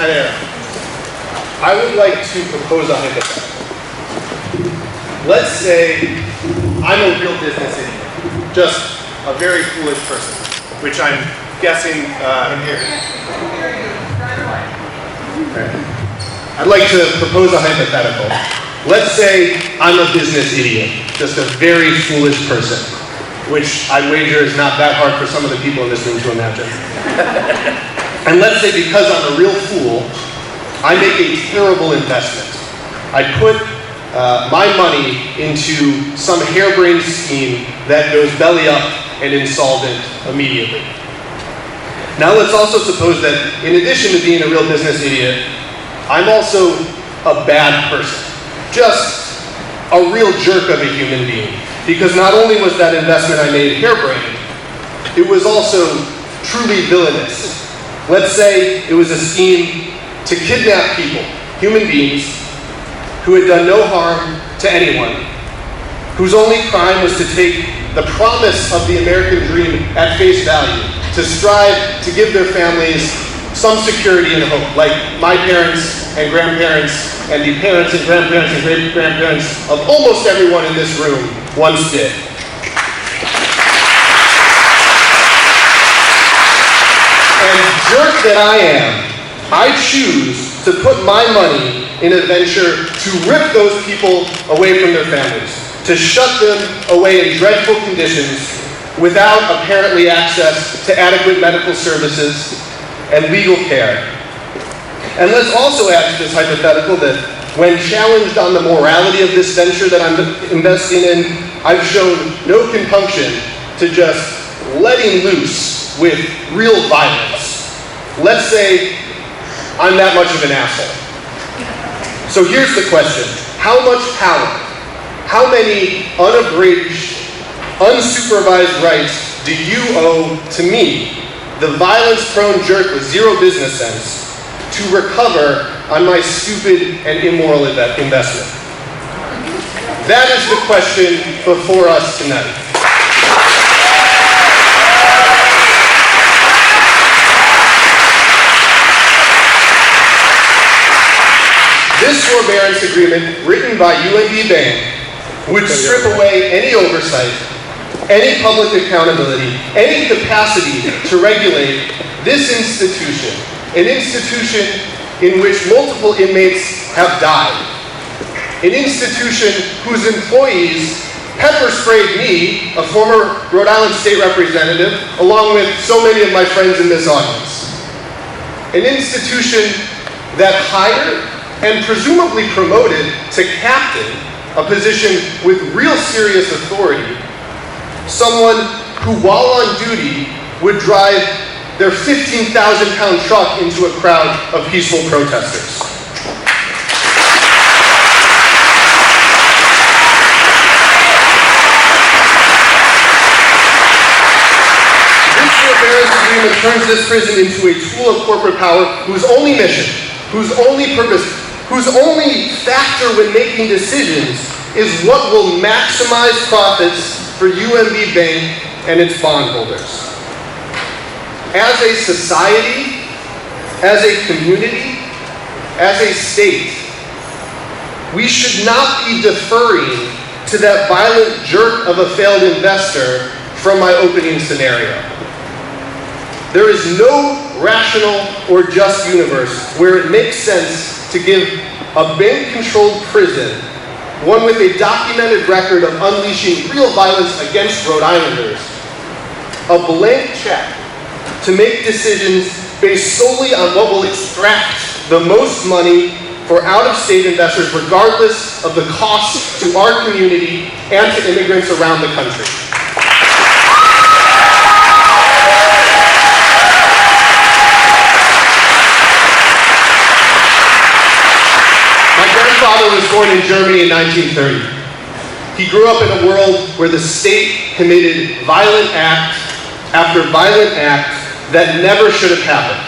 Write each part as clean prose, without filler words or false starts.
I would like to propose a hypothetical. Let's say I'm a real business idiot, just a very foolish person, which I'm guessing in here. I'd like to propose a hypothetical. Let's say I'm a business idiot, just a very foolish person, which I wager is not that hard for some of the people in this room to imagine. And let's say because I'm a real fool, I make a terrible investment. I put my money into some harebrained scheme that goes belly up and insolvent immediately. Now let's also suppose that in addition to being a real business idiot, I'm also a bad person. Just a real jerk of a human being. Because not only was that investment I made harebrained, it was also truly villainous. Let's say it was a scheme to kidnap people, human beings, who had done no harm to anyone, whose only crime was to take the promise of the American dream at face value, to strive to give their families some security and hope, like my parents and grandparents and the parents and grandparents and great-grandparents of almost everyone in this room once did. And jerk that I am, I choose to put my money in a venture to rip those people away from their families, to shut them away in dreadful conditions without apparently access to adequate medical services and legal care. And let's also add to this hypothetical that when challenged on the morality of this venture that I'm investing in, I've shown no compunction to just letting loose with real violence. Let's say I'm that much of an asshole. So here's the question. How much power, how many unabridged, unsupervised rights do you owe to me, the violence-prone jerk with zero business sense, to recover on my stupid and immoral investment? That is the question before us tonight. This forbearance agreement, written by UNB Bank, would strip away any oversight, any public accountability, any capacity to regulate this institution, an institution in which multiple inmates have died, an institution whose employees pepper sprayed me, a former Rhode Island state representative, along with so many of my friends in this audience, an institution that hired and presumably promoted to captain, a position with real serious authority, someone who, while on duty, would drive their 15,000-pound truck into a crowd of peaceful protesters. This forbearance agreement turns this prison into a tool of corporate power whose only mission, whose only purpose, whose only factor when making decisions is what will maximize profits for UNB Bank and its bondholders. As a society, as a community, as a state, we should not be deferring to that violent jerk of a failed investor from my opening scenario. There is no rational or just universe where it makes sense to give a bank-controlled prison, one with a documented record of unleashing real violence against Rhode Islanders, a blank check to make decisions based solely on what will extract the most money for out-of-state investors, regardless of the cost to our community and to immigrants around the country. My father was born in Germany in 1930. He grew up in a world where the state committed violent act after violent act that never should have happened.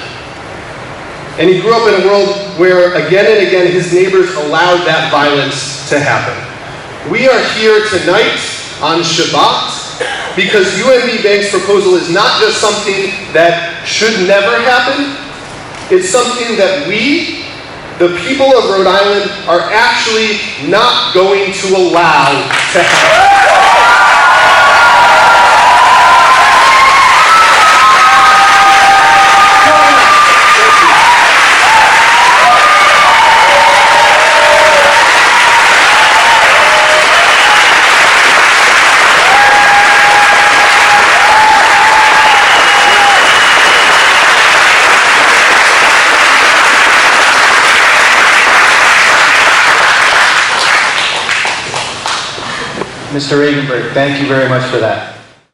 And he grew up in a world where again and again his neighbors allowed that violence to happen. We are here tonight on Shabbat because UNB Bank's proposal is not just something that should never happen, is something that we, the people of Rhode Island, are actually not going to allow to happen. Mr. Regenberg, thank you very much for that.